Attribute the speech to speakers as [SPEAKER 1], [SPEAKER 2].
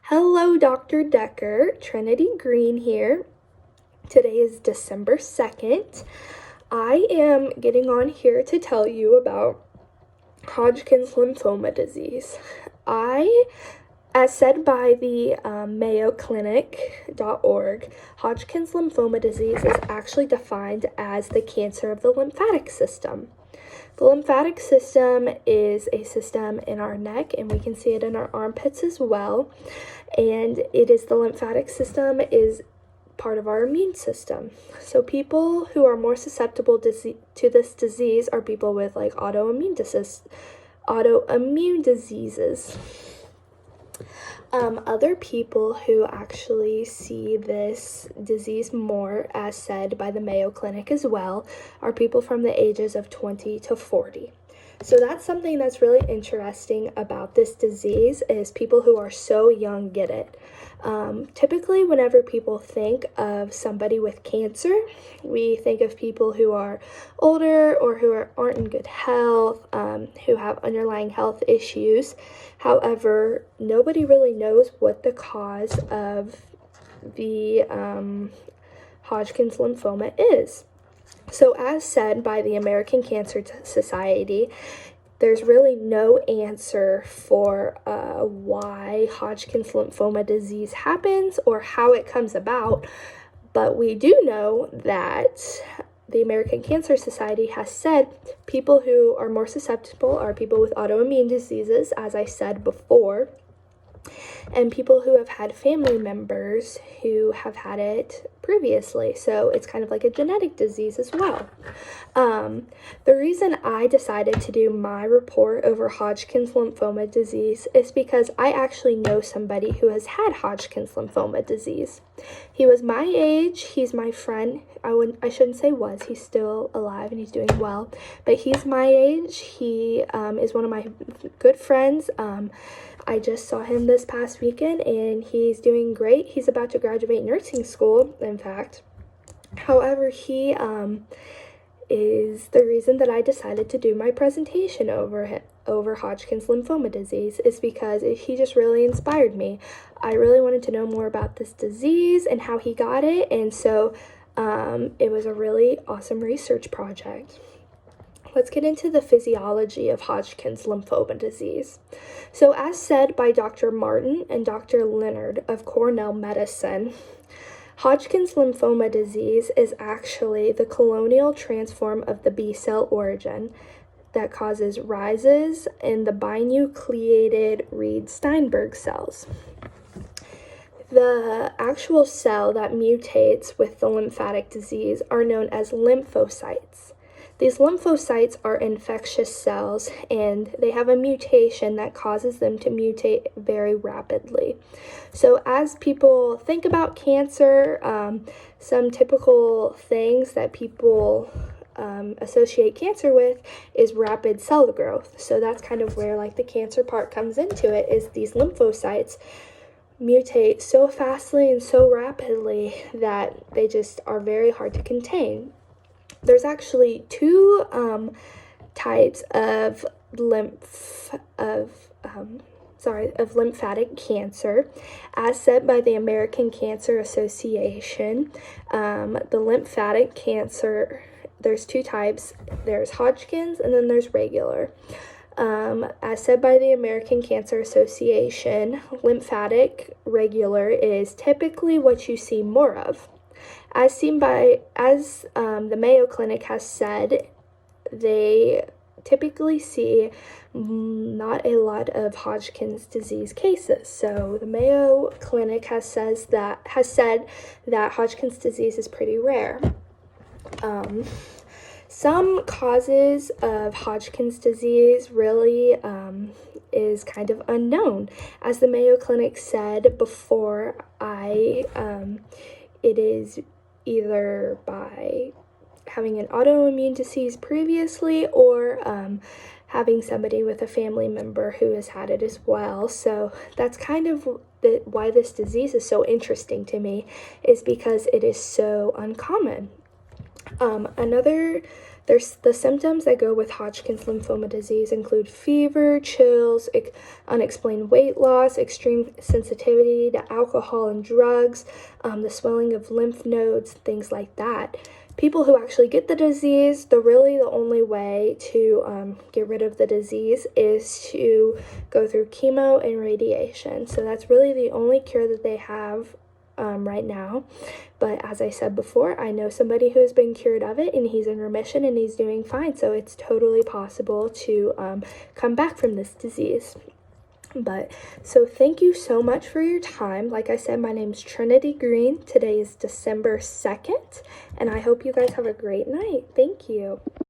[SPEAKER 1] Hello, Dr. Decker. Trinity Green here. Today is December 2nd. I am getting on here to tell you about Hodgkin's lymphoma disease. As said by the mayoclinic.org, Hodgkin's lymphoma disease is actually defined as the cancer of the lymphatic system. The lymphatic system is a system in our neck, and we can see it in our armpits as well. And the lymphatic system is part of our immune system. So people who are more susceptible to this disease are people with like autoimmune diseases. Other people who actually see this disease more, as said by the Mayo Clinic as well, are people from the ages of 20 to 40. So that's something that's really interesting about this disease is people who are so young get it. Typically, whenever people think of somebody with cancer, we think of people who are older or who aren't in good health, who have underlying health issues. However, nobody really knows what the cause of the Hodgkin's lymphoma is. So as said by the American Cancer Society, there's really no answer for why Hodgkin's lymphoma disease happens or how it comes about, but we do know that the American Cancer Society has said people who are more susceptible are people with autoimmune diseases, as I said before, and people who have had family members who have had it previously. So it's kind of like a genetic disease as well. The reason I decided to do my report over Hodgkin's lymphoma disease is because I actually know somebody who has had Hodgkin's lymphoma disease. He was my age. He's my friend. I shouldn't say was. He's still alive and he's doing well. But he's my age. He is one of my good friends. I just saw him this past weekend and he's doing great. He's about to graduate nursing school, in fact. However, he is the reason that I decided to do my presentation over Hodgkin's lymphoma disease is because he just really inspired me. I really wanted to know more about this disease and how he got it, and so it was a really awesome research project. Let's get into the physiology of Hodgkin's lymphoma disease. So as said by Dr. Martin and Dr. Leonard of Cornell Medicine, Hodgkin's lymphoma disease is actually the colonial transform of the B-cell origin that causes rises in the binucleated Reed-Steinberg cells. The actual cell that mutates with the lymphatic disease are known as lymphocytes. These lymphocytes are infectious cells, and they have a mutation that causes them to mutate very rapidly. So as people think about cancer, some typical things that people associate cancer with is rapid cell growth. So that's kind of where like the cancer part comes into it, is these lymphocytes mutate so fastly and so rapidly that they just are very hard to contain. There's actually two types of lymphatic cancer, as said by the American Cancer Association. The lymphatic cancer, there's two types. There's Hodgkin's and then there's regular. As said by the American Cancer Association, lymphatic regular is typically what you see more of. As the Mayo Clinic has said, they typically see not a lot of Hodgkin's disease cases. So the Mayo Clinic has said that Hodgkin's disease is pretty rare. Some causes of Hodgkin's disease really is kind of unknown. As the Mayo Clinic said before, it is either by having an autoimmune disease previously or having somebody with a family member who has had it as well. So that's kind of why this disease is so interesting to me, is because it is so uncommon. There's the symptoms that go with Hodgkin's lymphoma disease include fever, chills, unexplained weight loss, extreme sensitivity to alcohol and drugs, the swelling of lymph nodes, things like that. People who actually get the disease, the only way to get rid of the disease is to go through chemo and radiation. So that's really the only cure that they have right now. But as I said before, I know somebody who has been cured of it and he's in remission and he's doing fine. So it's totally possible to come back from this disease. So thank you so much for your time. Like I said, my name's Trinity Green. Today is December 2nd, and I hope you guys have a great night. Thank you.